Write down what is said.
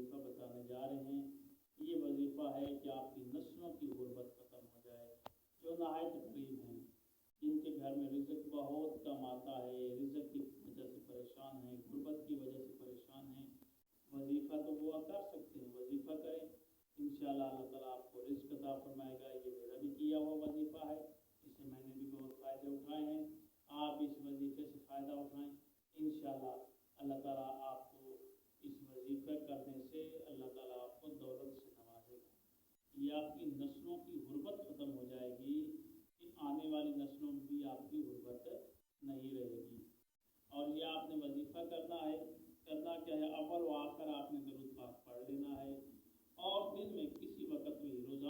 وظیفہ بتانے جا رہے ہیں۔ یہ وظیفہ ہے کہ آپ کی نسلوں کی غربت ختم ہو جائے، جو نہایت غریب ہیں، جن کے گھر میں رزق بہت کم آتا ہے، رزق کی وجہ سے پریشان ہیں، غربت کی وجہ سے پریشان ہیں۔ وظیفہ تو وہ کر سکتے ہیں، وظیفہ کریں، انشاءاللہ اللہ تعالیٰ آپ کو رزق عطا فرمائے گا۔ یہ میرا بھی کیا ہوا وظیفہ ہے، اس سے میں نے بھی بہت فائدے اٹھائے ہیں۔ آپ اس وظیفے سے فائدہ اٹھائیں، انشاءاللہ اللہ تعالیٰ آپ کو اس وظیفہ کرنے سے اللہ تعالیٰ آپ کو دولت سے نوازے گا۔ یہ آپ کی نسلوں کی غربت ختم ہو جائے گی کہ آنے والی نسلوں میں بھی آپ کی غربت نہیں رہے گی۔ اور یہ آپ نے وظیفہ کرنا ہے، کرنا کیا ہے، اول و آخر آپ نے درود پاک پڑھ لینا ہے، اور دن میں کسی وقت بھی روزانہ